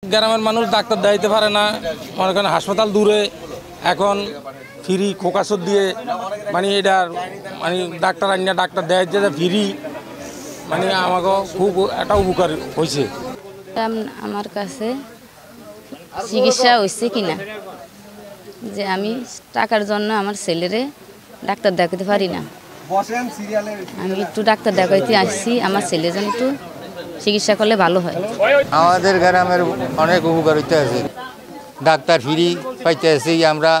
গ্রামের মানুষ ডাক্তার দেখাইতে পারে না, মনে করেন হাসপাতাল দূরে, এখন ফ্রি খোকাসর দিয়ে মানে এটার মানে ডাক্তার আনিয়া ডাক্তার দেখাইতে ফ্রি, মানে আমাকে খুব একটা উপকার হয়েছে। আমার কাছে চিকিৎসা হয়েছে কিনা, যে আমি টাকার জন্য আমার ছেলেরে ডাক্তার দেখাতে পারি না, আমি একটু ডাক্তার দেখাইতে আসছি, আমার ছেলের জন্য একটু চিকিৎসা করলে ভালো হয়। আমাদের গ্রামের অনেক উপকারিতা আছে, ডাক্তার ফ্রি পাইতে আছি, আমরা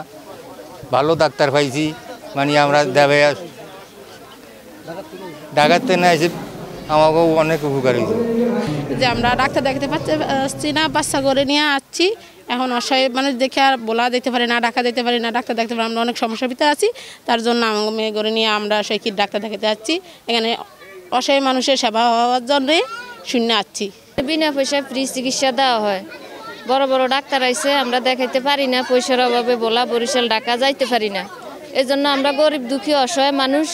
ভালো ডাক্তার পাইছি, মানে আমরা দেবে ডাকাতে না এসে আমাকেও অনেক উপকার হয়েছে। যে আমরা ডাক্তার দেখাতে পারছি না, বাচ্চা করে নিয়ে আসছি, এখন অসহায় মানুষ দেখে আর বলা দিতে পারি না, ডাকা দিতে পারি না, ডাক্তার দেখতে পারি, আমরা অনেক সমস্যার ভিতরে আছি, তার জন্য আমাকে মেয়ে করে নিয়ে আমরা সেই ডাক্তার দেখাতে যাচ্ছি। এখানে অসহায় মানুষের সেবা হওয়ার জন্যে শূন্য আসছি। বিনা পয়সায় ফ্রি চিকিৎসা দেওয়া হয়, বড় বড় ডাক্তার আইসে আমরা দেখাইতে পারি না, পয়সার অভাবে বলা বরিশাল ঢাকা যাইতে পারি না, এই জন্য আমরা গরিব দুঃখী অসহায় মানুষ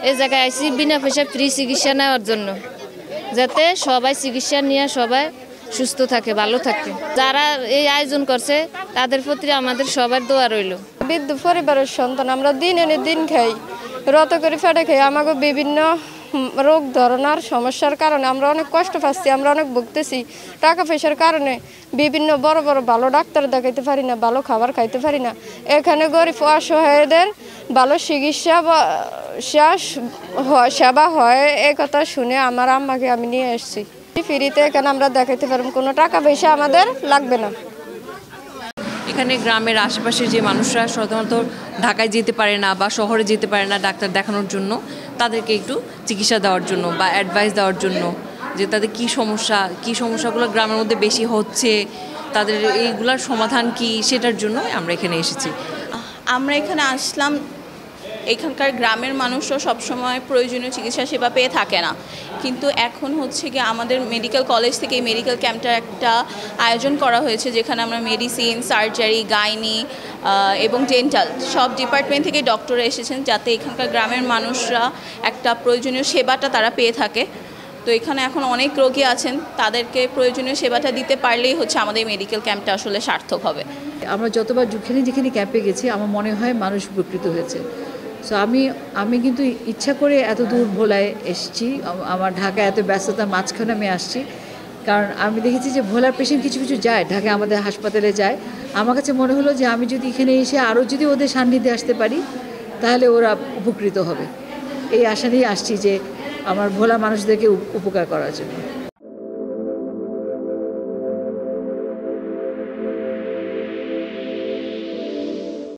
এই জায়গায় আইসি বিনা পয়সায় ফ্রি চিকিৎসা নেওয়ার জন্য, যাতে সবাই চিকিৎসা নিয়ে সবাই সুস্থ থাকে, ভালো থাকে। যারা এই আয়োজন করছে তাদের প্রতি আমাদের সবার দোয়া রইল। বৃদ্ধ পরিবারের সন্তান, আমরা দিন এনে দিন খাই, রত করে ফেটে খাই, আমাকে বিভিন্ন রোগ ধরনের সমস্যার কারণে আমরা অনেক কষ্ট পাচ্ছি, আমরা অনেক ভুগতেছি। টাকা পয়সার কারণে বিভিন্ন বড় বড় ভালো ডাক্তার দেখাইতে পারি না, ভালো খাবার খাইতে পারি না। এখানে গরিব অসহায়দের ভালো চিকিৎসা বা সেবা হয়, এই কথা শুনে আমার আম্মাকে আমি নিয়ে এসেছি। ফ্রিতে এখানে আমরা দেখাইতে পারবো, কোনো টাকা পয়সা আমাদের লাগবে না। এখানে গ্রামের আশেপাশে যে মানুষরা সাধারণত ঢাকায় যেতে পারে না বা শহরে যেতে পারে না ডাক্তার দেখানোর জন্য, তাদেরকে একটু চিকিৎসা দেওয়ার জন্য বা অ্যাডভাইস দেওয়ার জন্য, যে তাদের কী সমস্যাগুলো গ্রামের মধ্যে বেশি হচ্ছে, তাদের এইগুলোর সমাধান কি, সেটার জন্য আমরা এখানে এসেছি। আমরা এখানে আসলাম, এখানকার গ্রামের মানুষও সবসময় প্রয়োজনীয় চিকিৎসা সেবা পেয়ে থাকে না, কিন্তু এখন হচ্ছে কি আমাদের মেডিকেল কলেজ থেকে এই মেডিকেল ক্যাম্পটার একটা আয়োজন করা হয়েছে, যেখানে আমরা মেডিসিন, সার্জারি, গাইনি এবং ডেন্টাল সব ডিপার্টমেন্ট থেকে ডক্টররা এসেছেন, যাতে এখানকার গ্রামের মানুষরা একটা প্রয়োজনীয় সেবাটা তারা পেয়ে থাকে। তো এখানে এখন অনেক রোগী আছেন, তাদেরকে প্রয়োজনীয় সেবাটা দিতে পারলেই হচ্ছে আমাদের মেডিকেল ক্যাম্পটা আসলে সার্থক হবে। আমরা যতবার যেখানে ক্যাম্পে গেছি আমার মনে হয় মানুষ উপকৃত হয়েছে। সো আমি কিন্তু ইচ্ছা করে এত দূর ভোলায় এসেছি, আমার ঢাকায় এত ব্যস্ততার মাঝখানে আমি আসছি, কারণ আমি দেখেছি যে ভোলার পেশেন্ট কিছু কিছু যায় ঢাকায় আমাদের হাসপাতালে যায়। আমার কাছে মনে হলো যে আমি যদি এখানে এসে আরও যদি ওদের সান্নিধ্যে আসতে পারি তাহলে ওরা উপকৃত হবে, এই আশা নিয়ে আসছি যে আমার ভোলা মানুষদেরকে উপকার করার জন্য।